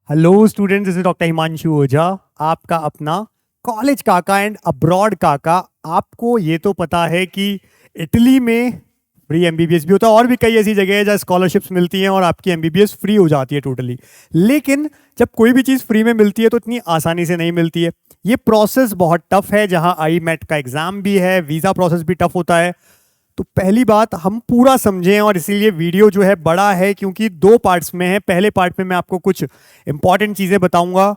Hello students, this is doctor Himanshu Ojha, आपका अपना college काका एंड अब्रॉड काका। आपको ये तो पता है कि इटली में फ्री एमबीबीएस भी होता है और भी कई ऐसी जगह है जहाँ स्कॉलरशिप्स मिलती हैं और आपकी एमबीबीएस फ्री हो जाती है टोटली। लेकिन जब कोई भी चीज़ फ्री में मिलती है तो इतनी आसानी से नहीं मिलती है। ये प्रोसेस बहुत टफ है, जहाँ आई मेट का एग्ज़ाम भी है, वीज़ा प्रोसेस भी टफ होता है। तो पहली बात हम पूरा समझें, और इसीलिए वीडियो जो है बड़ा है क्योंकि दो पार्ट्स में है। पहले पार्ट में मैं आपको कुछ इंपॉर्टेंट चीज़ें बताऊंगा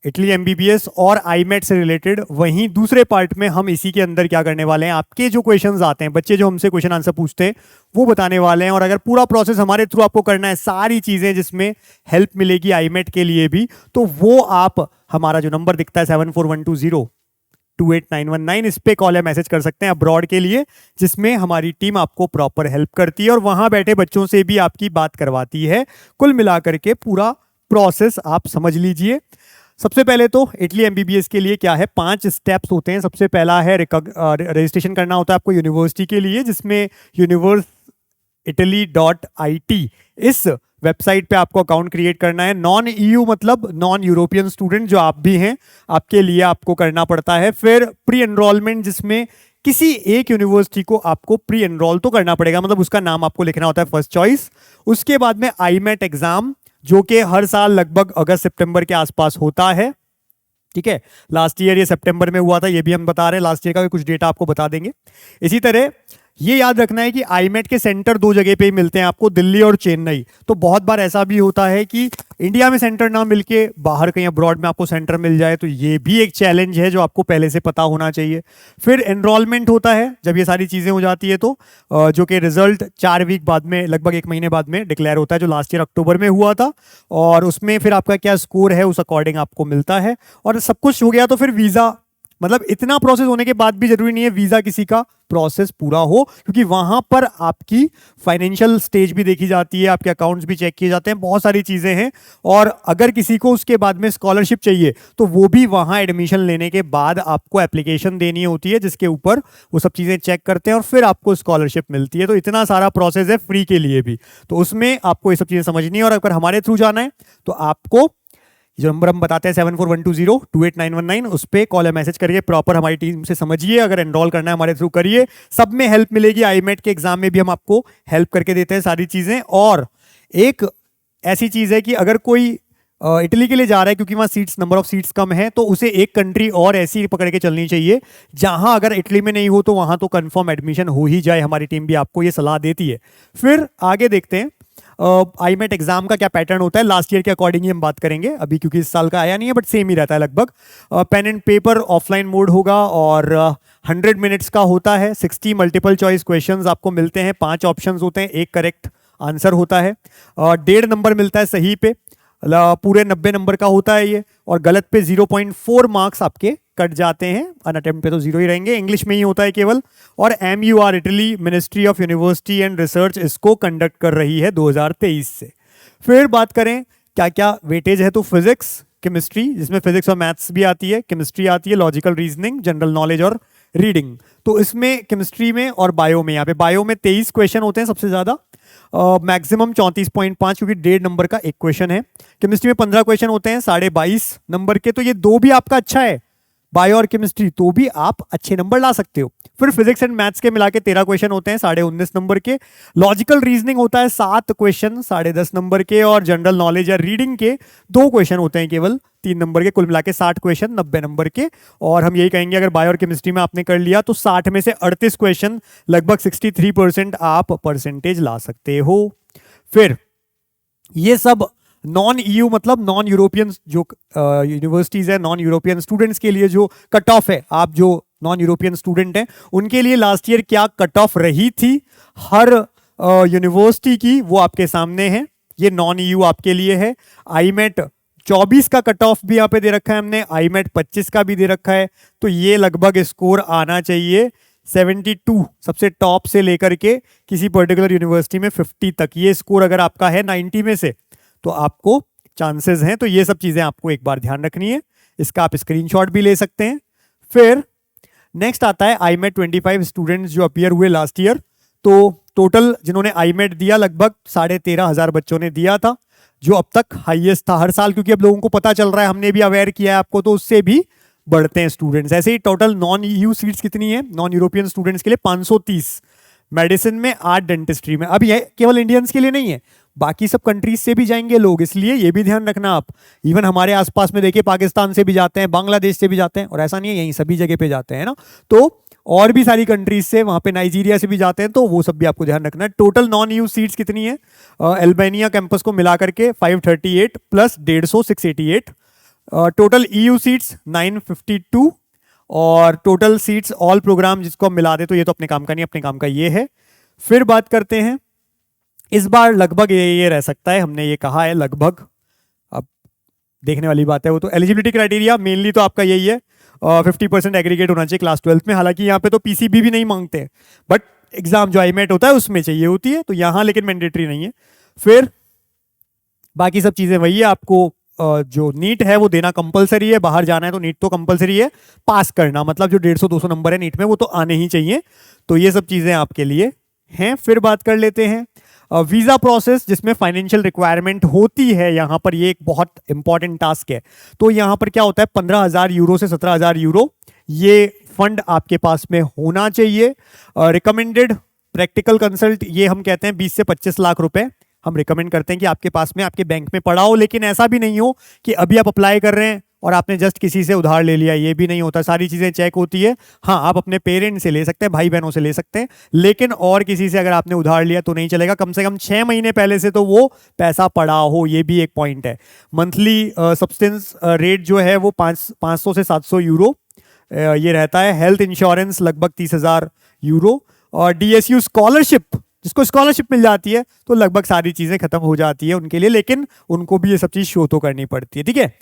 इटली एमबीबीएस और आईमेट से रिलेटेड। वहीं दूसरे पार्ट में हम इसी के अंदर क्या करने वाले हैं, आपके जो क्वेश्चंस आते हैं, बच्चे जो हमसे क्वेश्चन आंसर पूछते हैं वो बताने वाले हैं। और अगर पूरा प्रोसेस हमारे थ्रू आपको करना है, सारी चीज़ें जिसमें हेल्प मिलेगी आईमेट के लिए भी, तो वो आप हमारा जो नंबर दिखता है 7412028919, इस पे कॉल या मैसेज कर सकते हैं अब्रॉड के लिए, जिसमें हमारी टीम आपको प्रॉपर हेल्प करती है और वहां बैठे बच्चों से भी आपकी बात करवाती है। कुल मिलाकर के पूरा प्रोसेस आप समझ लीजिए। सबसे पहले तो इटली एमबीबीएस के लिए क्या है, 5 स्टेप्स होते हैं। सबसे पहला है रजिस्ट्रेशन करना होता है आपको यूनिवर्सिटी के लिए, जिसमें universeitaly.it इस वेबसाइट पे आपको अकाउंट क्रिएट करना है। नॉन ईयू मतलब नॉन यूरोपियन स्टूडेंट जो आप भी हैं, आपके लिए आपको करना पड़ता है। फिर प्री एनरोलमेंट, जिसमें किसी एक यूनिवर्सिटी को आपको प्री एनरोल तो करना पड़ेगा, मतलब उसका नाम आपको लिखना होता है फर्स्ट चॉइस। उसके बाद में आईमेट एग्जाम, जो कि हर साल लगभग अगस्त सितंबर के आसपास होता है। ठीक है, लास्ट ईयर ये सितंबर में हुआ था, ये भी हम बता रहे हैं, लास्ट ईयर का भी कुछ डेटा आपको बता देंगे। इसी तरह ये याद रखना है कि आईमेट के सेंटर दो जगह पे ही मिलते हैं आपको, दिल्ली और चेन्नई। तो बहुत बार ऐसा भी होता है कि इंडिया में सेंटर ना मिलके बाहर कहीं अब्रॉड में आपको सेंटर मिल जाए, तो ये भी एक चैलेंज है जो आपको पहले से पता होना चाहिए। फिर एनरोलमेंट होता है, जब ये सारी चीज़ें हो जाती है तो जो कि रिजल्ट 4 वीक बाद में, लगभग 1 महीने बाद में डिक्लेयर होता है, जो लास्ट ईयर अक्टूबर में हुआ था। और उसमें फिर आपका क्या स्कोर है उस अकॉर्डिंग आपको मिलता है। और सब कुछ हो गया तो फिर वीज़ा, मतलब इतना प्रोसेस होने के बाद भी जरूरी नहीं है वीजा किसी का प्रोसेस पूरा हो, क्योंकि वहां पर आपकी फाइनेंशियल स्टेज भी देखी जाती है, आपके अकाउंट्स भी चेक किए जाते हैं, बहुत सारी चीजें हैं। और अगर किसी को उसके बाद में स्कॉलरशिप चाहिए तो वो भी वहां एडमिशन लेने के बाद आपको एप्लीकेशन देनी होती है, जिसके ऊपर वो सब चीजें चेक करते हैं और फिर आपको स्कॉलरशिप मिलती है। तो इतना सारा प्रोसेस है फ्री के लिए भी, तो उसमें आपको ये सब चीजें समझनी है। और अगर हमारे थ्रू जाना है तो आपको जो नंबर हम बताते हैं 7412028919, उस पर कॉल या मैसेज करिए, प्रॉपर हमारी टीम से समझिए। अगर एनरोल करना है हमारे थ्रू करिए, सब में हेल्प मिलेगी। आईमेट के एग्जाम में भी हम आपको हेल्प करके देते हैं सारी चीज़ें। और एक ऐसी चीज़ है कि अगर कोई इटली के लिए जा रहा है, क्योंकि वहाँ सीट्स, नंबर ऑफ सीट्स कम है, तो उसे एक कंट्री और ऐसी पकड़ के चलनी चाहिए जहां अगर इटली में नहीं हो तो वहां तो कंफर्म एडमिशन हो ही जाए। हमारी टीम भी आपको ये सलाह देती है। फिर आगे देखते हैं आईमेट एग्जाम का क्या पैटर्न होता है। लास्ट ईयर के अकॉर्डिंग ही हम बात करेंगे अभी, क्योंकि इस साल का आया नहीं है, बट सेम ही रहता है लगभग। Pen and paper offline mode होगा और 100 मिनट्स का होता है। 60 मल्टीपल चॉइस क्वेश्चंस आपको मिलते हैं, 5 ऑप्शंस होते हैं, एक करेक्ट आंसर होता है। 1.5 नंबर मिलता है सही पे, पूरे 90 नंबर का होता है ये। और गलत पे 0.4 मार्क्स आपके कट जाते हैं, अनअटेम्प्ट पे तो 0 ही रहेंगे। इंग्लिश में ही होता है केवल। और MUR Italy ministry of university and research इसको कंडक्ट कर रही है 2023 से। फिर बात करें क्या क्या वेटेज है, तो फिजिक्स, केमिस्ट्री, जिसमें फिजिक्स और मैथ्स भी आती है, केमिस्ट्री आती है, लॉजिकल रीजनिंग, जनरल नॉलेज और रीडिंग। तो इसमें केमिस्ट्री में और बायो में, यहाँ पे बायो में 23 क्वेश्चन होते हैं सबसे ज़्यादा, मैक्सिमम 34.5, क्योंकि 1.5 नंबर का एक क्वेश्चन है। केमिस्ट्री में 15 क्वेश्चन होते हैं 22.5 नंबर के, तो ये दो भी आपका अच्छा है, बायो और केमिस्ट्री, तो भी आप अच्छे नंबर ला सकते हो। फिर फिजिक्स एंड मैथ्स के मिला के 13 क्वेश्चन होते हैं 19.5 नंबर के। लॉजिकल रीजनिंग होता है 7 क्वेश्चन 10.5 नंबर के। और जनरल नॉलेज या रीडिंग के 2 क्वेश्चन होते हैं केवल 3 नंबर के, कुल मिला के 60 क्वेश्चन 90 नंबर के। और हम यही कहेंगे अगर बायो और केमिस्ट्री में आपने कर लिया तो 60 में से 38 क्वेश्चन, लगभग 63% आप परसेंटेज ला सकते हो। फिर ये सब नॉन ईयू मतलब नॉन यूरोपियन जो यूनिवर्सिटीज है, नॉन यूरोपियन स्टूडेंट्स के लिए जो कट ऑफ है, आप जो नॉन यूरोपियन स्टूडेंट हैं उनके लिए लास्ट ईयर क्या कट ऑफ रही थी हर यूनिवर्सिटी की, वो आपके सामने है। ये नॉन ईयू आपके लिए है। आईमेट 24 का कट ऑफ भी यहाँ पे दे रखा है हमने, आईमेट 25 का भी दे रखा है। तो ये लगभग स्कोर आना चाहिए 72, सबसे टॉप से लेकर के किसी पर्टिकुलर यूनिवर्सिटी में 50 तक। ये स्कोर अगर आपका है 90 में से तो आपको चांसेस हैं। तो ये सब चीजें आपको एक बार ध्यान रखनी है, इसका आप स्क्रीनशॉट भी ले सकते हैं। फिर नेक्स्ट आता है आईमेट 25 स्टूडेंट्स जो अपीयर हुए लास्ट ईयर। तो टोटल जिन्होंने आईमेट दिया लगभग 13,500 बच्चों ने दिया था, जो अब तक हाईएस्ट था हर साल, क्योंकि अब लोगों को पता चल रहा है, हमने भी अवेयर किया है आपको, तो उससे भी बढ़ते हैं स्टूडेंट्स। ऐसे ही टोटल नॉन ईयू सीट्स कितनी है नॉन यूरोपियन स्टूडेंट्स के लिए? 530, मेडिसिन में 8 डेंटिस्ट्री में। अब ये केवल इंडियंस के लिए नहीं है, बाकी सब कंट्रीज से भी जाएंगे लोग, इसलिए ये भी ध्यान रखना आप। इवन हमारे आसपास में देखिए पाकिस्तान से भी जाते हैं, बांग्लादेश से भी जाते हैं, और ऐसा नहीं है यहीं सभी जगह पे जाते हैं ना, तो और भी सारी कंट्रीज से, वहां पे नाइजीरिया से भी जाते हैं, तो वो सब भी आपको ध्यान रखना है। टोटल नॉन यूज सीट्स कितनी है अल्बानिया कैंपस को मिला करके? 538 प्लस 150 688। टोटल ईयू सीट्स 952, और टोटल सीट्स ऑल प्रोग्राम जिसको हम मिला दे, तो ये तो अपने काम का नहीं, अपने काम का ये है। फिर बात करते हैं, इस बार लगभग ये रह सकता है, हमने ये कहा है लगभग, अब देखने वाली बात है वो तो। एलिजिबिलिटी क्राइटेरिया मेनली तो आपका यही है, 50% एग्रीगेट होना चाहिए क्लास 12 में। हालांकि यहाँ पे तो पीसीबी भी नहीं मांगते हैं, बट एग्जाम जो आईमेट होता है उसमें चाहिए होती है, तो यहाँ लेकिन मैंडेटरी नहीं है। फिर बाकी सब चीजें वही है, आपको जो नीट है वो देना कंपलसरी है, बाहर जाना है तो नीट तो कंपलसरी है, पास करना मतलब जो 150-200 नंबर है नीट में वो तो आने ही चाहिए, तो ये सब चीजें आपके लिए हैं। फिर बात कर लेते हैं वीजा प्रोसेस, जिसमें फाइनेंशियल रिक्वायरमेंट होती है। यहाँ पर ये एक बहुत इंपॉर्टेंट टास्क है, तो यहाँ पर क्या होता है, 15,000 यूरो से 17,000 यूरो ये फंड आपके पास में होना चाहिए। रिकमेंडेड प्रैक्टिकल कंसल्ट, ये हम कहते हैं 20 से 25 लाख रुपए हम रिकमेंड करते हैं कि आपके पास में आपके बैंक में पड़ा हो, लेकिन ऐसा भी नहीं हो कि अभी आप अप्लाई कर रहे हैं और आपने जस्ट किसी से उधार ले लिया, ये भी नहीं होता, सारी चीजें चेक होती है। हाँ, आप अपने पेरेंट्स से ले सकते हैं, भाई बहनों से ले सकते हैं, लेकिन और किसी से अगर आपने उधार लिया तो नहीं चलेगा, कम से कम 6 महीने पहले से तो वो पैसा पड़ा हो, ये भी एक पॉइंट है। मंथली सब्सटेंस रेट जो है वो 500 से 700 यूरो ये रहता है। हेल्थ इंश्योरेंस लगभग 30,000 यूरो, और डीएसयू स्कॉलरशिप, जिसको स्कॉलरशिप मिल जाती है तो लगभग सारी चीजें खत्म हो जाती है उनके लिए, लेकिन उनको भी ये सब चीज शो तो करनी पड़ती है, ठीक है।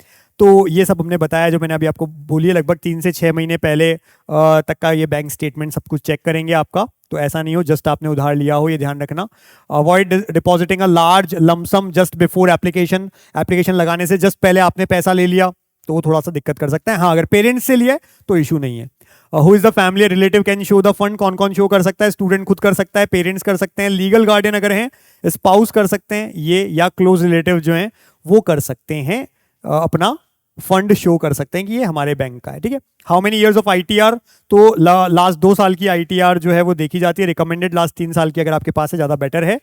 तो ये सब हमने बताया जो मैंने अभी आपको बोली है, लगभग 3 से 6 महीने पहले तक का ये बैंक स्टेटमेंट सब कुछ चेक करेंगे आपका, तो ऐसा नहीं हो जस्ट आपने उधार लिया हो, ये ध्यान रखना। Avoid depositing a large lump sum just before application, application लगाने से जस्ट पहले आपने पैसा ले लिया तो वो थोड़ा सा दिक्कत कर सकता है। हाँ, अगर पेरेंट्स से लिया है तो इशू नहीं है। Who is the family relative can show the fund, कौन कौन शो कर सकता है? स्टूडेंट खुद कर सकता है, पेरेंट्स कर सकते हैं, लीगल गार्डियन अगर हैं, स्पाउस कर सकते हैं ये, या क्लोज रिलेटिव जो हैं वो कर सकते हैं, अपना फंड शो कर सकते हैं कि ये हमारे बैंक का है, ठीक है। How many years of ITR, तो लास्ट 2 साल की आईटीआर जो है वो देखी जाती है, रिकमेंडेड लास्ट 3 साल की अगर आपके पास है ज़्यादा बेटर है।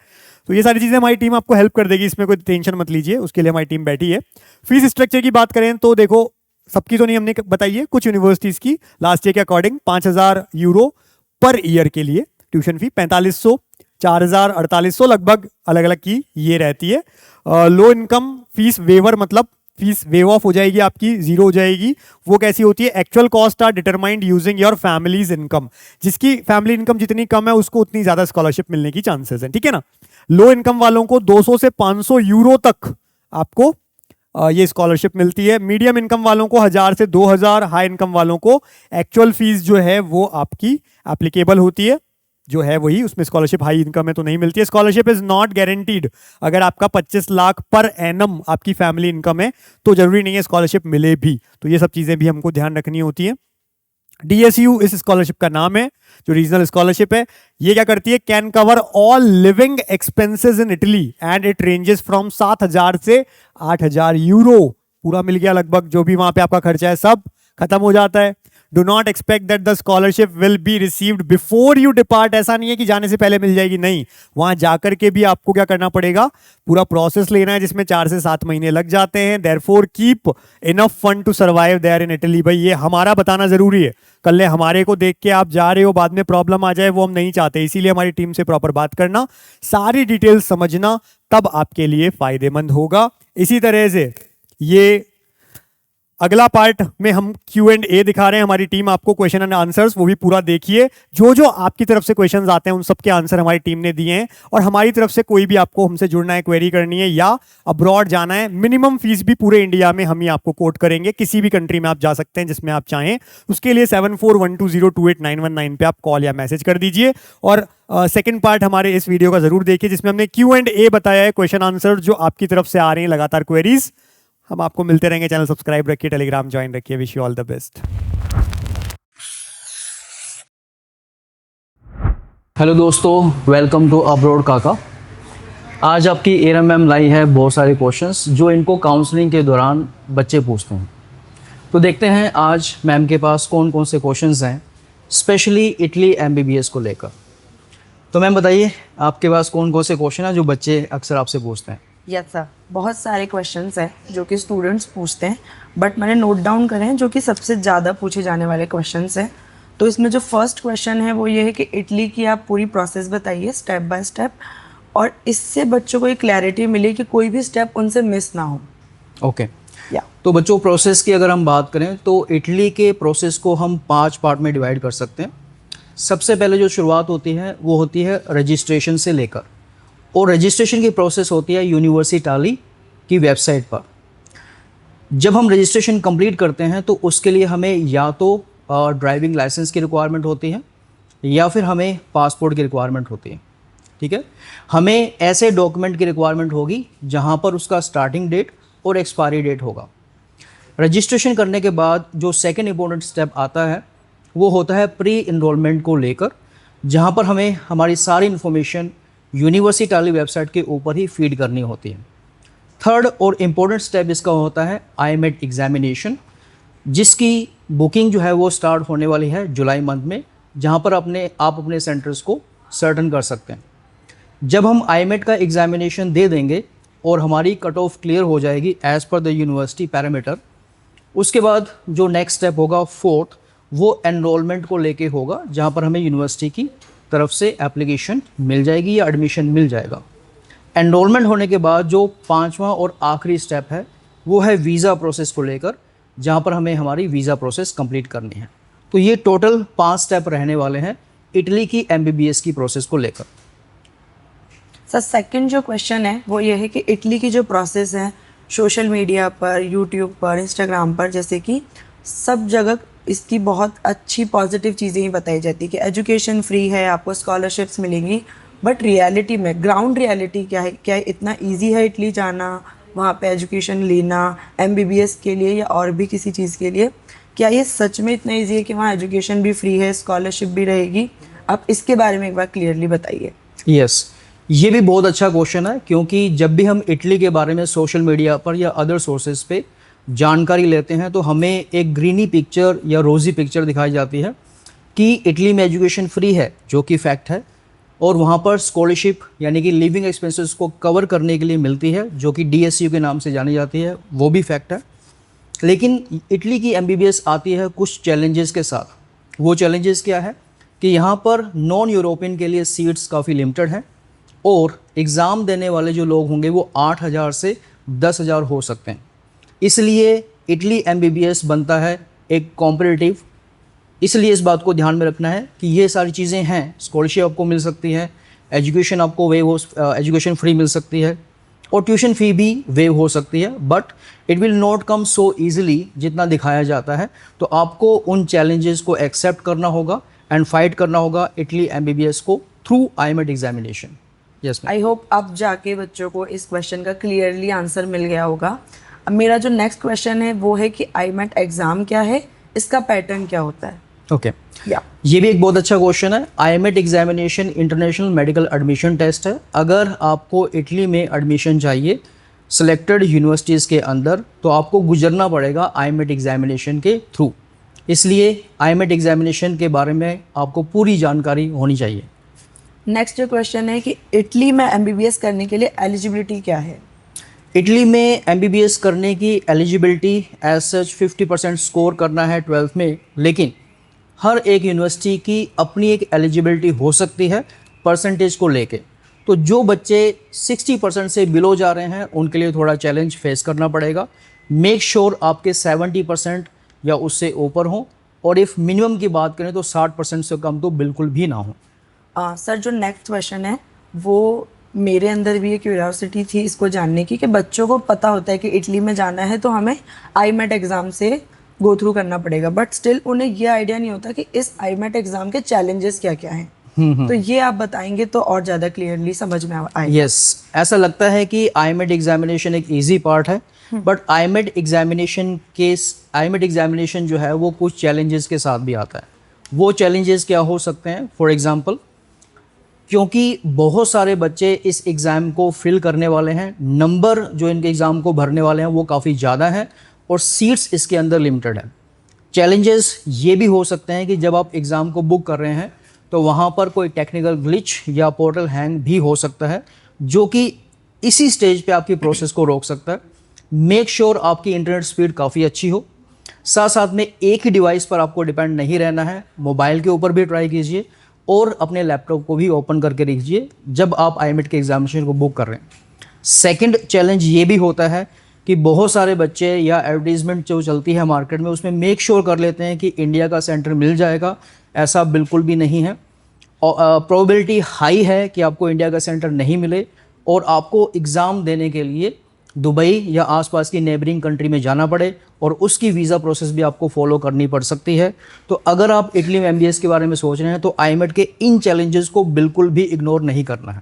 तो ये सारी चीज़ें हमारी टीम आपको हेल्प कर देगी, इसमें कोई टेंशन मत लीजिए, उसके लिए हमारी टीम बैठी है। फीस स्ट्रक्चर की बात करें तो देखो, सबकी तो नहीं हमने बताई है, कुछ यूनिवर्सिटीज़ की लास्ट ईयर के अकॉर्डिंग 5,000 यूरो पर ईयर के लिए ट्यूशन फी, 4500, 4,000, 4,800 लगभग अलग अलग की ये रहती है। लो इनकम फीस वेवर, मतलब फीस वेव ऑफ हो जाएगी आपकी, जीरो हो जाएगी। वो कैसी होती है? Actual cost are determined using your families income, जिसकी फैमिली इनकम जितनी कम है उसको उतनी ज्यादा स्कॉलरशिप मिलने की चांसेस है, ठीक है ना। लो इनकम वालों को 200 से 500 यूरो तक आपको ये स्कॉलरशिप मिलती है। मीडियम इनकम वालों को 1000 से 2000, हाई इनकम वालों को एक्चुअल फीस जो है वो आपकी एप्लीकेबल होती है, जो है वही, उसमें स्कॉलरशिप हाई इनकम है तो नहीं मिलती है। स्कॉलरशिप इज नॉट गारंटीड, अगर आपका 25 लाख पर एनम आपकी फैमिली इनकम है तो जरूरी नहीं है स्कॉलरशिप मिले भी, तो ये सब चीजें भी हमको ध्यान रखनी होती है। डीएसयू इस स्कॉलरशिप का नाम है, जो रीजनल स्कॉलरशिप है। ये क्या करती है? Can cover all living expenses in Italy and it ranges from 7,000 से 8,000 यूरो, पूरा मिल गया लगभग, जो भी वहां पे आपका खर्चा है सब खत्म हो जाता है। Do not expect that the scholarship will be received before you depart, ऐसा नहीं है कि जाने से पहले मिल जाएगी, नहीं, वहां जाकर के भी आपको क्या करना पड़ेगा, पूरा प्रोसेस लेना है, जिसमें 4 से 7 महीने लग जाते हैं। Therefore keep enough fund to survive there in Italy. भाई ये हमारा बताना जरूरी है, कल हमारे को देख के आप जा रहे हो बाद में प्रॉब्लम आ जाए, वो हम नहीं चाहते, इसीलिए हमारी टीम से प्रॉपर बात करना, सारी डिटेल्स समझना, तब आपके लिए फायदेमंद होगा। इसी तरह से ये अगला पार्ट में हम Q&A दिखा रहे हैं, हमारी टीम आपको क्वेश्चन एंड आंसर्स, वो भी पूरा देखिए, जो जो आपकी तरफ से क्वेश्चंस आते हैं उन सब के आंसर हमारी टीम ने दिए हैं। और हमारी तरफ से कोई भी आपको हमसे जुड़ना है, क्वेरी करनी है या अब्रॉड जाना है, मिनिमम फीस भी पूरे इंडिया में हम ही आपको कोट करेंगे, किसी भी कंट्री में आप जा सकते हैं जिसमें आप चाहें। उसके लिए 7412028919 पे आप कॉल या मैसेज कर दीजिए। और सेकंड पार्ट हमारे इस वीडियो का जरूर देखिए, जिसमें हमने Q&A बताया है, क्वेश्चन आंसर जो आपकी तरफ से आ रहे हैं लगातार क्वेरीज। हम आपको मिलते रहेंगे, चैनल सब्सक्राइब रखिए, टेलीग्राम ज्वाइन रखिए। Wish you all the best. Hello दोस्तों, वेलकम टू अब्रॉड काका। आज आपकी एरम मैम लाई है बहुत सारे क्वेश्चंस जो इनको काउंसलिंग के दौरान बच्चे पूछते हैं। तो देखते हैं आज मैम के पास कौन कौन से क्वेश्चंस हैं, स्पेशली इटली एमबीबीएस को लेकर। तो मैम बताइए, आपके पास कौन कौन से क्वेश्चन हैं जो बच्चे अक्सर आपसे पूछते हैं? यस सर, बहुत सारे क्वेश्चंस हैं जो कि स्टूडेंट्स पूछते हैं, बट मैंने नोट डाउन करे हैं जो कि सबसे ज़्यादा पूछे जाने वाले क्वेश्चंस हैं। तो इसमें जो फर्स्ट क्वेश्चन है वो ये है कि इटली की आप पूरी प्रोसेस बताइए स्टेप बाय स्टेप, और इससे बच्चों को एक क्लैरिटी मिले कि कोई भी स्टेप उनसे मिस ना हो। ओके या तो बच्चों, प्रोसेस की अगर हम बात करें तो इटली के प्रोसेस को हम 5 पार्ट में डिवाइड कर सकते हैं। सबसे पहले जो शुरुआत होती है वो होती है रजिस्ट्रेशन से लेकर, और रजिस्ट्रेशन की प्रोसेस होती है यूनिवर्सिटाली की वेबसाइट पर। जब हम रजिस्ट्रेशन कंप्लीट करते हैं तो उसके लिए हमें या तो ड्राइविंग लाइसेंस की रिक्वायरमेंट होती है या फिर हमें पासपोर्ट की रिक्वायरमेंट होती है। ठीक है, हमें ऐसे डॉक्यूमेंट की रिक्वायरमेंट होगी जहां पर उसका स्टार्टिंग डेट और एक्सपायरी डेट होगा। रजिस्ट्रेशन करने के बाद जो सेकंड इंपॉर्टेंट स्टेप आता है वो होता है प्री इनरोलमेंट को लेकर, जहां पर हमें हमारी सारी इन्फॉर्मेशन यूनिवर्सिटाली वेबसाइट के ऊपर ही फीड करनी होती है। थर्ड और इम्पोर्टेंट स्टेप इसका होता है आईमेट एग्जामिनेशन, जिसकी बुकिंग जो है वो स्टार्ट होने वाली है जुलाई मंथ में, जहां पर आप अपने सेंटर्स को सर्टन कर सकते हैं। जब हम आईमेट का एग्जामिनेशन दे देंगे और हमारी कट ऑफ क्लियर हो जाएगी as per the university parameter, उसके बाद जो नेक्स्ट स्टेप होगा फोर्थ, वो एनरोलमेंट को लेके होगा, जहां पर हमें यूनिवर्सिटी की तरफ से एप्लीकेशन मिल जाएगी या एडमिशन मिल जाएगा। एनरोलमेंट होने के बाद जो 5वां और आखिरी स्टेप है वो है वीज़ा प्रोसेस को लेकर, जहां पर हमें हमारी वीज़ा प्रोसेस कंप्लीट करनी है। तो ये टोटल 5 स्टेप रहने वाले हैं इटली की एमबीबीएस की प्रोसेस को लेकर। सर सेकंड जो क्वेश्चन है वो ये है कि इटली की जो प्रोसेस है सोशल मीडिया पर, यूट्यूब पर, इंस्टाग्राम पर, जैसे कि सब जगह इसकी बहुत अच्छी पॉजिटिव चीज़ें ही बताई जाती है कि एजुकेशन फ्री है, आपको स्कॉलरशिप्स मिलेंगी, बट रियलिटी में ग्राउंड रियलिटी क्या है? क्या इतना इजी है इटली जाना, वहाँ पे एजुकेशन लेना एमबीबीएस के लिए या और भी किसी चीज़ के लिए? क्या ये सच में इतना इजी है कि वहाँ एजुकेशन भी फ्री है, स्कॉलरशिप भी रहेगी? आप इसके बारे में एक बार क्लियरली बताइए। यस, ये भी बहुत अच्छा क्वेश्चन है, क्योंकि जब भी हम इटली के बारे में सोशल मीडिया पर या अदर सोर्सेज पे जानकारी लेते हैं तो हमें एक ग्रीनी पिक्चर या रोज़ी पिक्चर दिखाई जाती है कि इटली में एजुकेशन फ्री है, जो कि फैक्ट है, और वहाँ पर स्कॉलरशिप यानी कि लिविंग एक्सपेंसेस को कवर करने के लिए मिलती है, जो कि DSU के नाम से जानी जाती है, वो भी फैक्ट है। लेकिन इटली की एमबीबीएस आती है कुछ चैलेंजेस के साथ। वो चैलेंजेस क्या है कि यहाँ पर नॉन यूरोपियन के लिए सीट्स काफ़ी लिमिटेड हैं, और एग्ज़ाम देने वाले जो लोग होंगे वो 8,000 से 10,000 हो सकते हैं। इसलिए इटली एमबीबीएस बनता है एक कॉम्पिटिटिव। इसलिए इस बात को ध्यान में रखना है कि ये सारी चीज़ें हैं, स्कॉलरशिप आपको मिल सकती है, एजुकेशन आपको एजुकेशन फ्री मिल सकती है, और ट्यूशन फ़ी भी वेव हो सकती है, but it will not come so easily जितना दिखाया जाता है। तो आपको उन चैलेंजेस को एक्सेप्ट करना होगा एंड फाइट करना होगा इटली एमबीबीएस को through IMAT examination. Yes, I hope अब जाके बच्चों को इस क्वेश्चन का क्लियरली आंसर मिल गया होगा। अब मेरा जो नेक्स्ट क्वेश्चन है वो है कि आईमेट एग्ज़ाम क्या है, इसका पैटर्न क्या होता है? ओके, ये भी एक बहुत अच्छा क्वेश्चन है। IMAT examination international medical admission test है। अगर आपको इटली में एडमिशन चाहिए सिलेक्टेड यूनिवर्सिटीज़ के अंदर, तो आपको गुजरना पड़ेगा आईमेट एग्जामिनेशन के थ्रू। इसलिए आईमेट एग्जामिनेशन के बारे में आपको पूरी जानकारी होनी चाहिए। नेक्स्ट जो क्वेश्चन है कि इटली में एमबीबीएस करने के लिए एलिजिबिलिटी क्या है? इटली में एमबीबीएस करने की एलिजिबिलिटी एज सच 50% स्कोर करना है 12th में, लेकिन हर एक यूनिवर्सिटी की अपनी एक एलिजिबिलिटी हो सकती है परसेंटेज को लेके। तो जो बच्चे 60% से बिलो जा रहे हैं उनके लिए थोड़ा चैलेंज फेस करना पड़ेगा। मेक श्योर आपके 70% या उससे ऊपर हों, और इफ़ मिनिमम की बात करें तो 60% से कम तो बिल्कुल भी ना हो। सर जो नेक्स्ट क्वेश्चन है वो मेरे अंदर भी ये क्यूरियोसिटी थी इसको जानने की कि बच्चों को पता होता है कि इटली में जाना है तो हमें आईमेट एग्ज़ाम से गो थ्रू करना पड़ेगा, बट स्टिल उन्हें ये आइडिया नहीं होता कि इस आईमेट एग्ज़ाम के चैलेंजेस क्या क्या हैं। तो ये आप बताएंगे तो और ज़्यादा क्लियरली समझ में आएगा। यस, ऐसा लगता है कि आईमेट एग्जामिनेशन एक इजी पार्ट है, बट आईमेट एग्जामिनेशन जो है वो कुछ चैलेंजेस के साथ भी आता है। वो चैलेंजेस क्या हो सकते हैं? फॉर एग्जांपल, क्योंकि बहुत सारे बच्चे इस एग्ज़ाम को फिल करने वाले हैं, नंबर जो इनके एग्ज़ाम को भरने वाले हैं वो काफ़ी ज़्यादा हैं और सीट्स इसके अंदर लिमिटेड है। चैलेंजेस ये भी हो सकते हैं कि जब आप एग्ज़ाम को बुक कर रहे हैं तो वहाँ पर कोई टेक्निकल ग्लिच या पोर्टल हैंग भी हो सकता है, जो कि इसी स्टेज पे आपकी प्रोसेस को रोक सकता है। मेक श्योर आपकी इंटरनेट स्पीड काफ़ी अच्छी हो। साथ साथ में एक ही डिवाइस पर आपको डिपेंड नहीं रहना है, मोबाइल के ऊपर भी ट्राई कीजिए और अपने लैपटॉप को भी ओपन करके रखिए जब आप IMET के एग्जामिनेशन को बुक कर रहे हैं। सेकंड चैलेंज ये भी होता है कि बहुत सारे बच्चे या एडवर्टीजमेंट जो चलती है मार्केट में उसमें मेक श्योर कर लेते हैं कि इंडिया का सेंटर मिल जाएगा। ऐसा बिल्कुल भी नहीं है। प्रोबेबिलिटी हाई है कि आपको इंडिया का सेंटर नहीं मिले और आपको एग्ज़ाम देने के लिए दुबई या आसपास की नेबरिंग कंट्री में जाना पड़े और उसकी वीज़ा प्रोसेस भी आपको फॉलो करनी पड़ सकती है। तो अगर आप इटली में MBS के बारे में सोच रहे हैं तो IMET के इन चैलेंजेस को बिल्कुल भी इग्नोर नहीं करना है।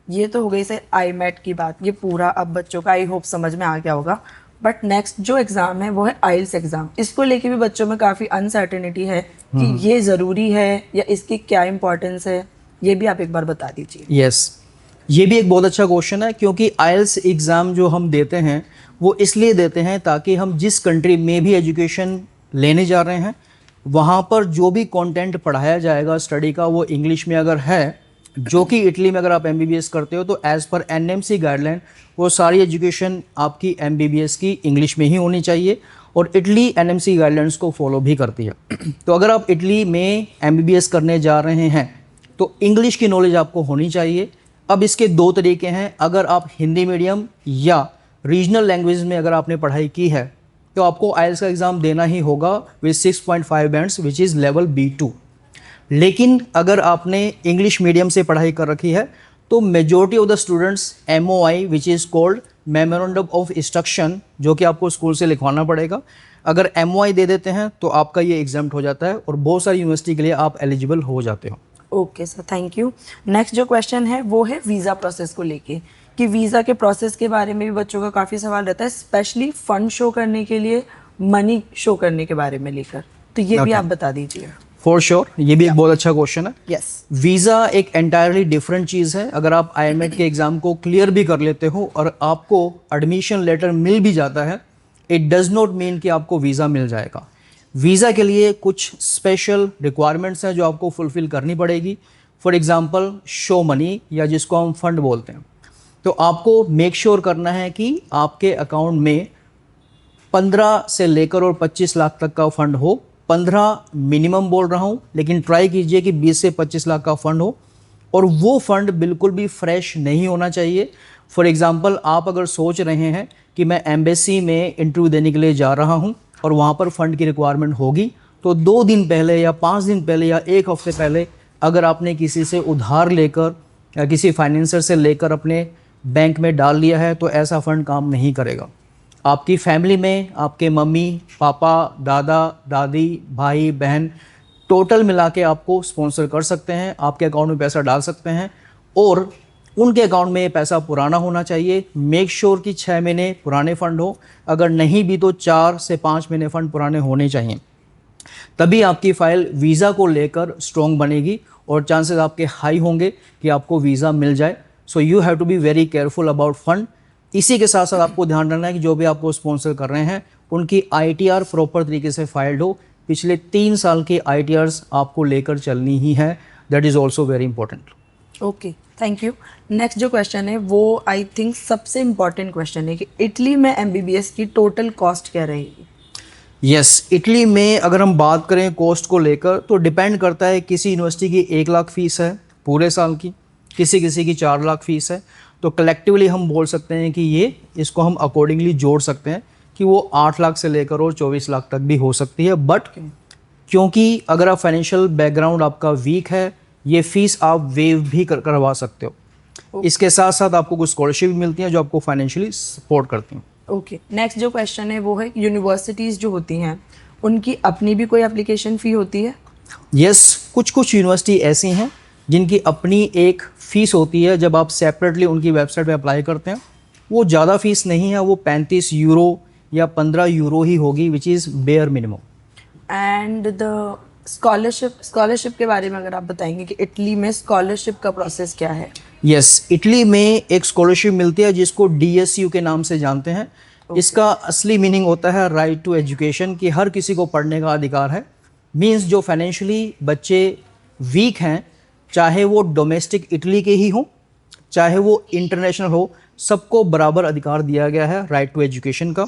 ये तो हो गई सर IMET की बात, ये पूरा अब बच्चों का आई होप समझ में आ गया होगा। बट नेक्स्ट जो एग्ज़ाम है वो है IELTS एग्ज़ाम। इसको लेके भी बच्चों में काफ़ी अनसर्टेनिटी है कि ये ज़रूरी है या इसकी क्या इंपॉर्टेंस है, ये भी आप एक बार बता दीजिए। यस, ये भी एक बहुत अच्छा क्वेश्चन है, क्योंकि IELTS एग्ज़ाम जो हम देते हैं वो इसलिए देते हैं ताकि हम जिस कंट्री में भी एजुकेशन लेने जा रहे हैं वहाँ पर जो भी कंटेंट पढ़ाया जाएगा स्टडी का वो इंग्लिश में अगर है, जो कि इटली में अगर आप MBBS करते हो तो एज़ पर NMC गाइडलाइन वो सारी एजुकेशन आपकी MBBS की इंग्लिश में ही होनी चाहिए और इटली NMC गाइडलाइंस को फॉलो भी करती है। तो अगर आप इटली में MBBS करने जा रहे हैं तो इंग्लिश की नॉलेज आपको होनी चाहिए। अब इसके दो तरीके हैं, अगर आप हिंदी मीडियम या रीजनल लैंग्वेज में अगर आपने पढ़ाई की है तो आपको IELTS का एग्ज़ाम देना ही होगा with 6.5 bands which is level B2। लेकिन अगर आपने इंग्लिश मीडियम से पढ़ाई कर रखी है तो majority of the students MOI which is called memorandum of instruction, जो कि आपको स्कूल से लिखवाना पड़ेगा, अगर MOI दे देते हैं तो आपका ये एग्जाम्प्ट हो जाता है और बहुत सारी यूनिवर्सिटी के लिए आप एलिजिबल हो जाते हो। Okay sir, thank you. Next जो क्वेश्चन है वो है वीज़ा प्रोसेस को लेके, कि वीज़ा के प्रोसेस के बारे में भी बच्चों का काफ़ी सवाल रहता है, स्पेशली फंड शो करने के लिए, मनी शो करने के बारे में लेकर, तो ये भी आप बता दीजिए। फॉर श्योर, ये भी एक बहुत अच्छा क्वेश्चन है। यस। वीज़ा एक एंटायरली डिफरेंट चीज़ है। अगर आप IMET के एग्ज़ाम को क्लियर भी कर लेते हो और आपको एडमिशन लेटर मिल भी जाता है, इट डज़ नॉट मीन कि आपको वीज़ा मिल जाएगा। वीज़ा के लिए कुछ स्पेशल रिक्वायरमेंट्स हैं जो आपको फुलफ़िल करनी पड़ेगी। फॉर एग्ज़ाम्पल शो मनी, या जिसको हम फंड बोलते हैं, तो आपको मेक श्योर करना है कि आपके अकाउंट में 15 से लेकर और 25 लाख तक का फंड हो। 15 मिनिमम बोल रहा हूँ, लेकिन ट्राई कीजिए कि 20 से 25 लाख का फंड हो और वो फंड बिल्कुल भी फ्रेश नहीं होना चाहिए। फॉर एग्ज़ाम्पल आप अगर सोच रहे हैं कि मैं एम्बेसी में इंटरव्यू देने के लिए जा रहा हूँ और वहाँ पर फ़ंड की रिक्वायरमेंट होगी, तो 2 दिन पहले या 5 दिन पहले या 1 हफ्ते पहले अगर आपने किसी से उधार लेकर या किसी फाइनेंसर से लेकर अपने बैंक में डाल लिया है तो ऐसा फ़ंड काम नहीं करेगा। आपकी फैमिली में आपके मम्मी पापा, दादा दादी, भाई बहन टोटल मिला के आपको स्पॉन्सर कर सकते हैं, आपके अकाउंट में पैसा डाल सकते हैं और उनके अकाउंट में ये पैसा पुराना होना चाहिए। मेक श्योर कि 6 महीने पुराने फ़ंड हो, अगर नहीं भी तो 4 से 5 महीने फ़ंड पुराने होने चाहिए, तभी आपकी फ़ाइल वीज़ा को लेकर स्ट्रॉन्ग बनेगी और चांसेस आपके हाई होंगे कि आपको वीज़ा मिल जाए। So you have to be very careful about fund. इसी के साथ साथ आपको ध्यान रखना है कि जो भी आपको स्पॉन्सर कर रहे हैं उनकी ITR प्रॉपर तरीके से फाइल्ड हो। पिछले 3 साल के ITRs आपको लेकर चलनी ही है, that is also very important. Okay, thank you. Next जो क्वेश्चन है वो आई थिंक सबसे इम्पॉर्टेंट क्वेश्चन है कि इटली में MBBS की टोटल कॉस्ट क्या रहेगी। यस, इटली में अगर हम बात करें कॉस्ट को लेकर तो डिपेंड करता है, किसी यूनिवर्सिटी की 1 लाख फ़ीस है पूरे साल की, किसी की 4 लाख फ़ीस है, तो कलेक्टिवली हम बोल सकते हैं कि ये इसको हम अकॉर्डिंगली जोड़ सकते हैं कि वो 8 लाख से लेकर और 24 लाख तक भी हो सकती है। बट क्योंकि अगर आप फाइनेंशियल बैकग्राउंड आपका वीक है, ये फ़ीस आप वेव भी करवा सकते हो। इसके साथ साथ आपको कुछ स्कॉलरशिप भी मिलती हैं जो आपको फाइनेंशियली सपोर्ट करती हैं। ओके, नेक्स्ट जो क्वेश्चन है वो है यूनिवर्सिटीज़ जो होती हैं उनकी अपनी भी कोई एप्लीकेशन फ़ी होती है। यस, कुछ यूनिवर्सिटी ऐसी हैं जिनकी अपनी एक फ़ीस होती है। जब आप सेपरेटली उनकी वेबसाइट पे अप्लाई करते हैं, वो ज़्यादा फ़ीस नहीं है, वो 35 यूरो या 15 यूरो ही होगी, which is bare minimum. And the scholarship के बारे में अगर आप बताएंगे कि इटली में स्कॉलरशिप का प्रोसेस क्या है? यस, इटली में एक स्कॉलरशिप मिलती है जिसको DSU के नाम से जानते हैं। इसका असली मीनिंग होता है राइट टू एजुकेशन, कि हर किसी को पढ़ने का अधिकार है। मींस जो फाइनेंशियली बच्चे वीक हैं, चाहे वो डोमेस्टिक इटली के ही हों, चाहे वो इंटरनेशनल हो, सबको बराबर अधिकार दिया गया है राइट टू एजुकेशन का।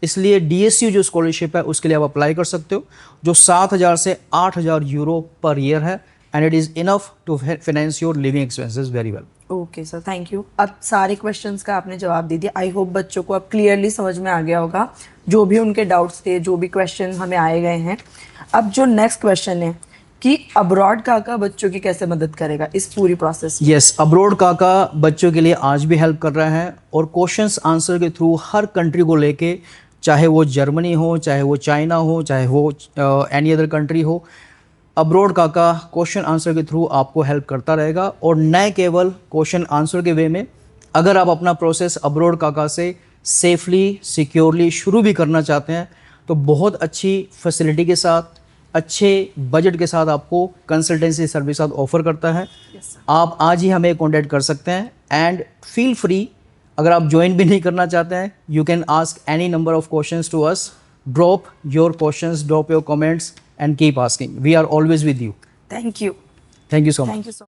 इसलिए DSU जो स्कॉलरशिप है उसके लिए आप अप्लाई कर सकते हो, जो 7,000 से 8,000 यूरो पर ईयर है, and it is enough to finance your living expenses very well. Okay sir, thank you. अब सारे क्वेश्चंस का आपने जवाब दे दिया। आई होप बच्चों को अब क्लियरली समझ में आ गया होगा जो भी उनके डाउट्स थे, जो भी क्वेश्चन हमें आए गए हैं। अब जो नेक्स्ट क्वेश्चन है कि अब्रॉड काका बच्चों की कैसे मदद करेगा इस पूरी प्रोसेस में? यस, अब्रॉड काका बच्चों के लिए आज भी हेल्प कर रहा है, और क्वेश्चंस आंसर के थ्रू हर कंट्री को लेके, चाहे वो जर्मनी हो, चाहे वो चाइना हो, चाहे वो एनी अदर कंट्री हो, अब्रॉड काका क्वेश्चन आंसर के थ्रू आपको हेल्प करता रहेगा। और न केवल क्वेश्चन आंसर के वे में, अगर आप अपना प्रोसेस अब्रॉड काका से सेफली सिक्योरली शुरू भी करना चाहते हैं तो बहुत अच्छी फैसिलिटी के साथ, अच्छे बजट के साथ आपको कंसल्टेंसी सर्विस ऑफर करता है। आप आज ही हमें कॉन्टैक्ट कर सकते हैं, एंड फील फ्री, अगर आप ज्वाइन भी नहीं करना चाहते हैं, you can ask any number of questions to us, drop your questions, drop your comments, and keep asking. We are always with you. Thank you Thank you so much. Thank you so